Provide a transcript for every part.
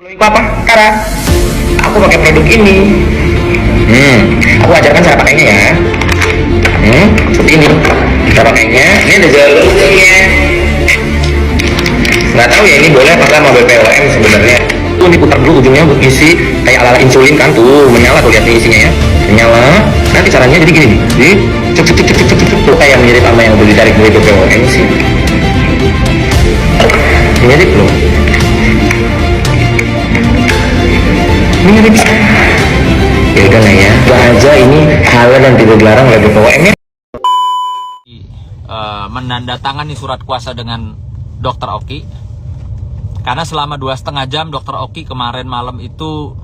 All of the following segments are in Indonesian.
Itu apa? Sekarang aku pakai produk ini. Aku ajarkan cara pakainya ya. Seperti ini. Cara pakainya. Ini ada jalurnya. Nggak tahu ya ini boleh apa sama BPOM sebenarnya. Tuh diputar dulu ujungnya untuk isi kayak ala insulin kan tuh menyala tuh lihat nih isinya ya. Menyala. Nanti caranya jadi gini. Jadi cek tuh kayak mirip sama yang udah ditarik dari BPOM sih. Mirip loh. Mirip. Ya udah lah ya. Aja ini halal dan tidak dilarang oleh BPOM ya. Menandatangani surat kuasa dengan Dr. Oki karena selama 2,5 jam Dr. Oki kemarin malam itu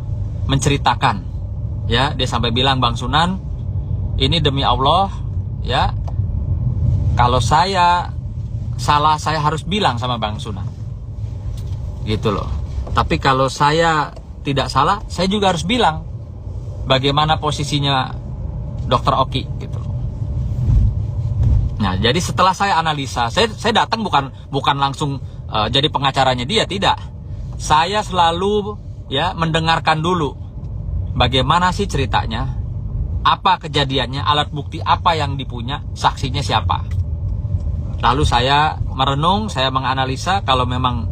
menceritakan ya, dia sampai bilang, Bang Sunan, ini demi Allah ya, kalau saya salah saya harus bilang sama Bang Sunan gitu loh, tapi kalau saya tidak salah saya juga harus bilang bagaimana posisinya Dr. Oki gitu. Nah, jadi setelah saya analisa, saya datang bukan langsung jadi pengacaranya dia, tidak. Saya selalu ya mendengarkan dulu bagaimana sih ceritanya, apa kejadiannya, alat bukti apa yang dipunya, saksinya siapa. Lalu saya merenung, saya menganalisa kalau memang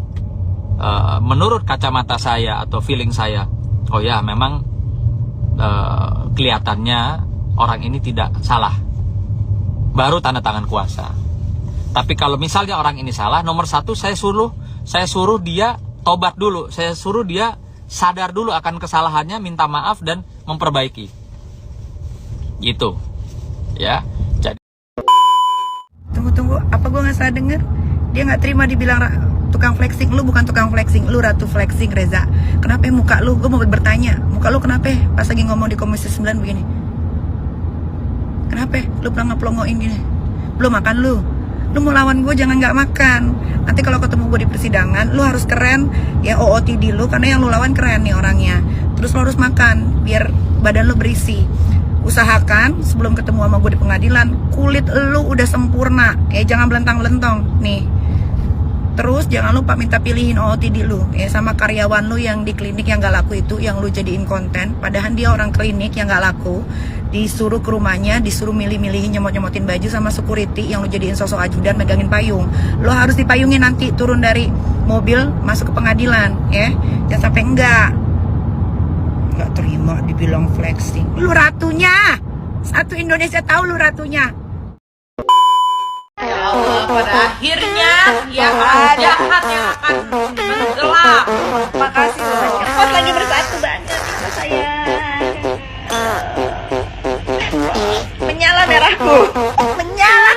menurut kacamata saya atau feeling saya, oh ya memang kelihatannya orang ini tidak salah, baru tanda tangan kuasa. Tapi kalau misalnya orang ini salah, nomor satu saya suruh dia tobat dulu, saya suruh dia sadar dulu akan kesalahannya, minta maaf dan memperbaiki. Gitu, ya. Jadi tunggu, apa gue nggak salah denger? Dia nggak terima dibilang tukang flexing. Lu bukan tukang flexing, lu ratu flexing, Reza. Kenapa muka lu? Gue mau bertanya, muka lu kenapa pas lagi ngomong di Komisi 9 begini? Kenapa? Lu pernah ngeplongoin gini? Belum makan lu? Lu mau lawan gue jangan nggak makan. Nanti kalau ketemu gue di persidangan, lu harus keren ya, OOTD lu, karena yang lu lawan keren nih orangnya. Terus lu harus makan biar badan lu berisi. Usahakan sebelum ketemu sama gue di pengadilan, kulit lu udah sempurna ya, jangan belentang-belentong nih. Terus jangan lupa minta pilihin OOTD lu ya, sama karyawan lu yang di klinik yang gak laku itu, yang lu jadiin konten, padahal dia orang klinik yang gak laku, disuruh ke rumahnya, disuruh milih-milihin, nyemot-nyemotin baju sama security yang lu jadiin sosok ajudan megangin payung. Lu harus dipayungin nanti turun dari mobil masuk ke pengadilan ya, jangan sampai nggak terima dibilang flexing. Lu ratunya, satu Indonesia tahu lu ratunya. Ya Allah, pada akhirnya yang jahat yang akan menggelap. Makasih banyak. Pas lagi bersatu banyak kita sayang. Menyala merahku. Menyala.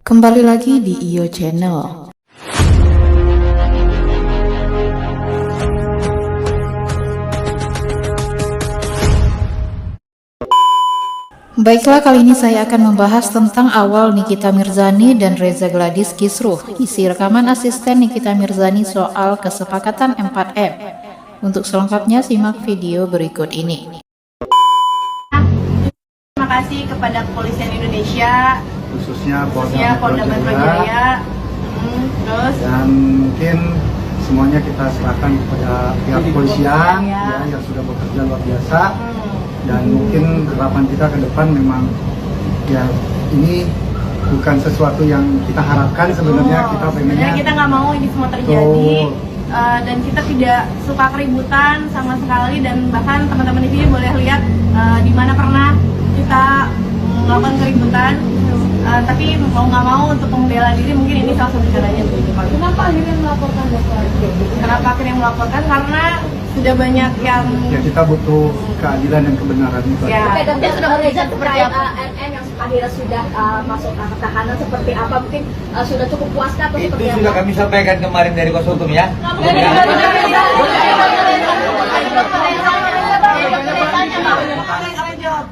Kembali lagi di IO Channel. Baiklah, kali ini saya akan membahas tentang awal Nikita Mirzani dan Reza Gladys kisruh, isi rekaman asisten Nikita Mirzani soal kesepakatan 4M. Untuk selengkapnya simak video berikut ini. Terima kasih kepada Kepolisian Indonesia, khususnya Polda Metro Jaya. Terus dan mungkin semuanya kita serahkan kepada pihak kepolisian ya, yang sudah bekerja luar biasa. Dan mungkin harapan kita ke depan memang ya ini bukan sesuatu yang kita harapkan sebenarnya. Kita pengennya kita nggak mau ini semua terjadi. Dan kita tidak suka keributan sama sekali, dan bahkan teman-teman di sini boleh lihat di mana pernah kita melakukan keributan. Tapi mau nggak mau untuk membela diri mungkin ini salah satu caranya. Kenapa akhirnya melaporkan? Kenapa akhirnya melaporkan? Karena sudah banyak yang ya, kita butuh keadilan dan kebenaran itu. Ya. Dan sudah melihat seperti apa NM yang akhirnya sudah masuk ke tahanan seperti apa, mungkin sudah cukup puas atau itu seperti apa? sudah kami sampaikan kemarin dari kuasa hukum ya.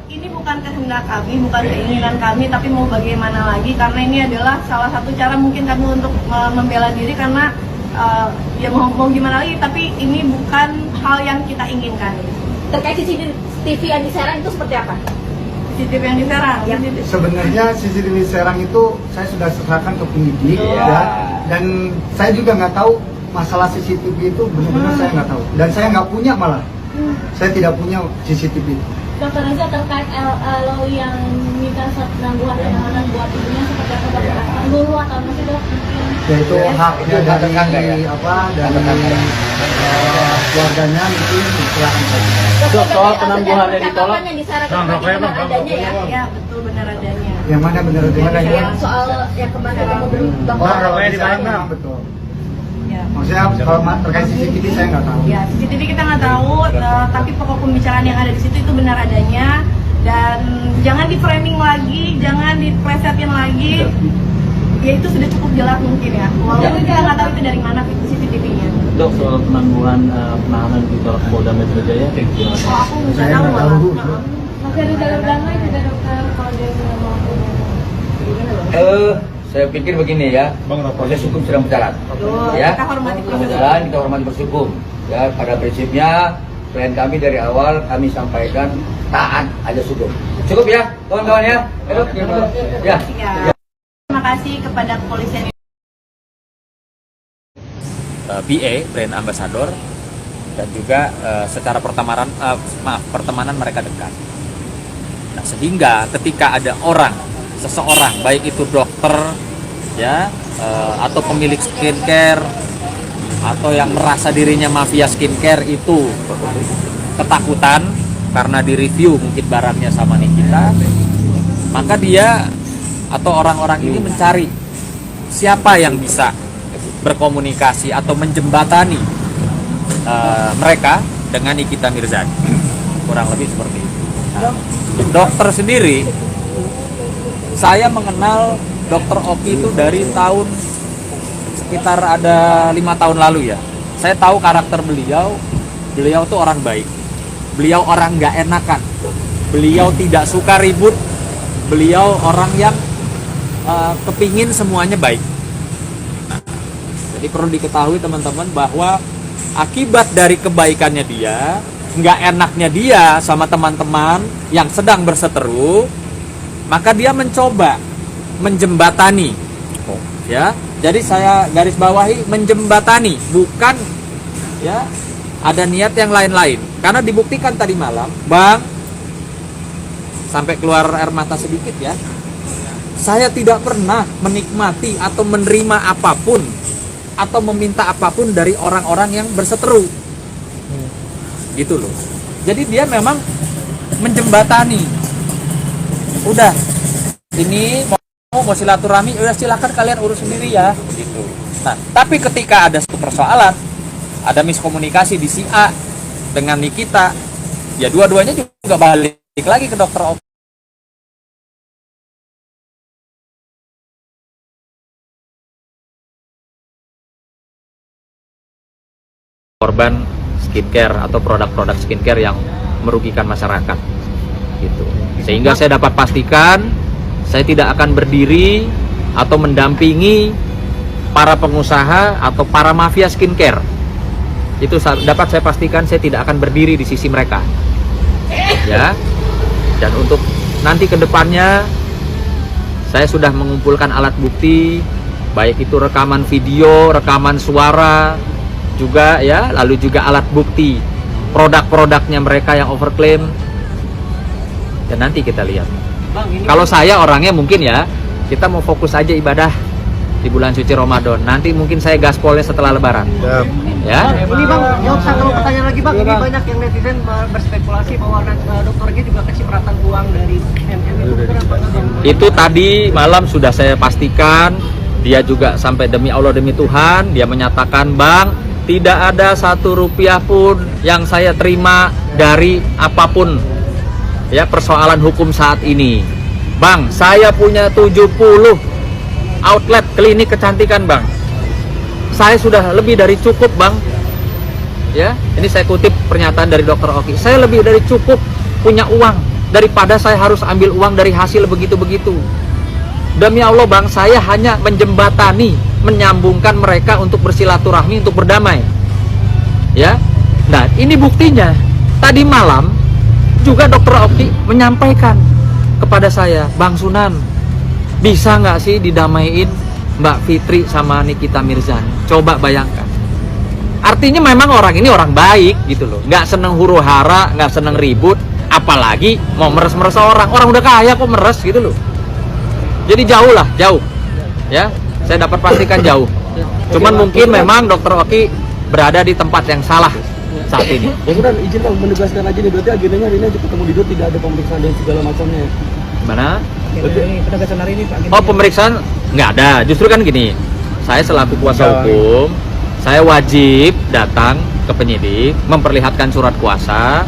Ini bukan kehendak kami, bukan keinginan kami, tapi mau bagaimana lagi, karena ini adalah salah satu cara mungkin kami untuk membela diri, karena ya mau gimana lagi, tapi ini bukan hal yang kita inginkan. Terkait CCTV yang di Serang itu seperti apa? CCTV yang di Serang. Sebenarnya CCTV Serang itu saya sudah serahkan ke penyidik ya, dan saya juga nggak tahu masalah CCTV itu benar-benar saya nggak tahu, dan saya nggak punya malah, saya tidak punya CCTV itu. Dokter Reza terkait lo yang minta penangguhan penahanan buat ibunya seperti apa Dokter? Dulu atau masih Dok? Ya itu haknya dari keluarganya itu silakan saja. Dok, soal penangguhannya ditolak. Yang disarankan benar adanya ya? Ya betul, benar adanya. Yang mana benar Yang soal yang kemarin kamu Bapak betul. Ya. Maksudnya kalau terkait CCTV saya nggak tahu. Ya, CCTV kita nggak tahu, tapi pokok pembicaraan yang ada di situ itu benar adanya, dan jangan di framing lagi, jangan diplesetin lagi. Ya itu sudah cukup jelas mungkin ya. Walaupun kita nggak tahu itu dari mana CCTV-nya. Dok, soal penangguhan penahanan di Polda Metro Jaya, gimana? Oh, aku nggak Saya tahu nggak malah. tahu. Masih ada jalur damai juga Dokter kalau dia nggak mau. Saya pikir begini ya, proses hukum sedang berjalan. Betul, Ya, kita hormati sedang proses berjalan, kita hormati proses hukum. Ya, pada prinsipnya klien kami dari awal kami sampaikan taat aja cukup. Cukup ya, kawan-kawan ya. Ya. Ya. Terima kasih kepada kepolisian BA, brand ambassador, dan juga secara pertemanan mereka dekat. Nah, sehingga ketika ada seseorang, baik itu dokter ya, atau pemilik skincare, atau yang merasa dirinya mafia skincare itu ketakutan karena direview mungkin barangnya sama Nikita, maka dia atau orang-orang ini mencari siapa yang bisa berkomunikasi atau menjembatani mereka dengan Nikita Mirzani, kurang lebih seperti itu. Nah, dokter sendiri, saya mengenal Dokter Oki itu dari tahun sekitar ada 5 tahun lalu ya. Saya tahu karakter beliau tuh orang baik, beliau orang nggak enakan, beliau tidak suka ribut, beliau orang yang kepingin semuanya baik. Nah, jadi perlu diketahui teman-teman bahwa akibat dari kebaikannya dia, nggak enaknya dia sama teman-teman yang sedang berseteru, maka dia mencoba menjembatani, ya. Jadi saya garis bawahi menjembatani, bukan ya ada niat yang lain-lain. Karena dibuktikan tadi malam, Bang, sampai keluar air mata sedikit ya. Saya tidak pernah menikmati atau menerima apapun atau meminta apapun dari orang-orang yang berseteru. Gitu loh. Jadi dia memang menjembatani. Udah, ini mau silaturahmi, udah silakan kalian urus sendiri ya, gitu. Nah, tapi ketika ada satu persoalan, ada miskomunikasi di si A dengan Nikita, ya dua-duanya juga balik lagi ke Dokter Oki. Korban skincare atau produk-produk skincare yang merugikan masyarakat, gitu. Sehingga saya dapat pastikan saya tidak akan berdiri atau mendampingi para pengusaha atau para mafia skincare. Itu dapat saya pastikan saya tidak akan berdiri di sisi mereka, ya. Dan untuk nanti ke depannya saya sudah mengumpulkan alat bukti, baik itu rekaman video, rekaman suara juga ya, lalu juga alat bukti produk-produknya mereka yang overclaim, dan nanti kita lihat. Kalau saya orangnya mungkin ya, kita mau fokus aja ibadah di bulan suci Ramadan. Nanti mungkin saya gaspolnya setelah Lebaran. Ya. Ini Bang, jawab satu pertanyaan lagi Bang. Ini banyak yang netizen berspekulasi bahwa dokternya juga kecipratan uang dari MM itu. Kenapa? Itu tadi malam sudah saya pastikan. Dia juga sampai demi Allah demi Tuhan, dia menyatakan, Bang, tidak ada 1 rupiah pun yang saya terima dari apapun ya persoalan hukum saat ini. Bang, saya punya 70 outlet klinik kecantikan, Bang. Saya sudah lebih dari cukup, Bang. Ya, ini saya kutip pernyataan dari Dokter Oki. Saya lebih dari cukup punya uang daripada saya harus ambil uang dari hasil begitu-begitu. Demi Allah, Bang, saya hanya menjembatani, menyambungkan mereka untuk bersilaturahmi, untuk berdamai. Ya. Nah, ini buktinya. Tadi malam juga Dokter Oki menyampaikan kepada saya, Bang Sunan, bisa nggak sih didamaiin Mbak Fitri sama Nikita Mirzani? Coba bayangkan. Artinya memang orang ini orang baik gitu loh, nggak seneng huru hara, nggak seneng ribut, apalagi mau meres-meres orang udah kaya kok meres gitu loh. Jadi jauh, ya, saya dapat pastikan jauh. Cuman mungkin memang Dokter Oki berada di tempat yang salah saat ini. Ya sudah, izin Bang menegaskan aja nih, berarti agendanya hari ini aja ketemu Dido, tidak ada pemeriksaan dan segala macamnya. Mana? Penegasan hari ini Pak. Oh, pemeriksaan nggak ada. Justru kan gini, saya selaku kuasa hukum, saya wajib datang ke penyidik, memperlihatkan surat kuasa.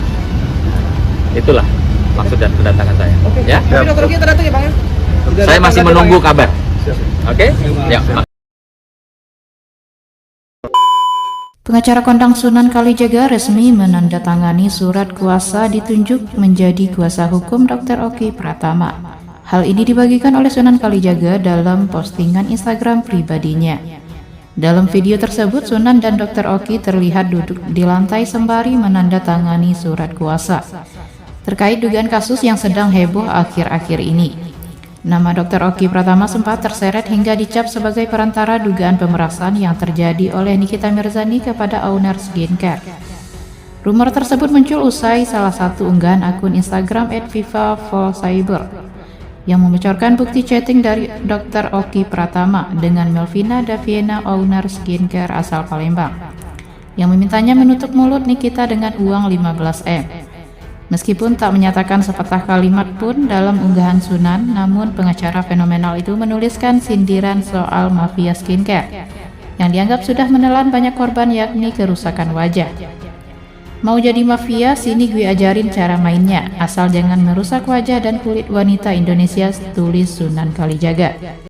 Itulah maksud dan kedatangan saya. Ya. Tapi Dokter Oki datang ya Bang ya? Saya masih menunggu kabar. Oke? Ya. Pengacara kondang Sunan Kalijaga resmi menandatangani surat kuasa ditunjuk menjadi kuasa hukum Dr. Oki Pratama. Hal ini dibagikan oleh Sunan Kalijaga dalam postingan Instagram pribadinya. Dalam video tersebut, Sunan dan Dr. Oki terlihat duduk di lantai sembari menandatangani surat kuasa terkait dugaan kasus yang sedang heboh akhir-akhir ini. Nama Dr. Oki Pratama sempat terseret hingga dicap sebagai perantara dugaan pemerasan yang terjadi oleh Nikita Mirzani kepada owner skincare. Rumor tersebut muncul usai salah satu unggahan akun Instagram @vivavolcyber yang membocorkan bukti chatting dari Dr. Oki Pratama dengan Melvina Daviena, owner skincare asal Palembang, yang memintanya menutup mulut Nikita dengan uang 15M. Meskipun tak menyatakan sepatah kalimat pun dalam unggahan Sunan, namun pengacara fenomenal itu menuliskan sindiran soal mafia skincare yang dianggap sudah menelan banyak korban, yakni kerusakan wajah. Mau jadi mafia, sini gue ajarin cara mainnya, asal jangan merusak wajah dan kulit wanita Indonesia, tulis Sunan Kalijaga.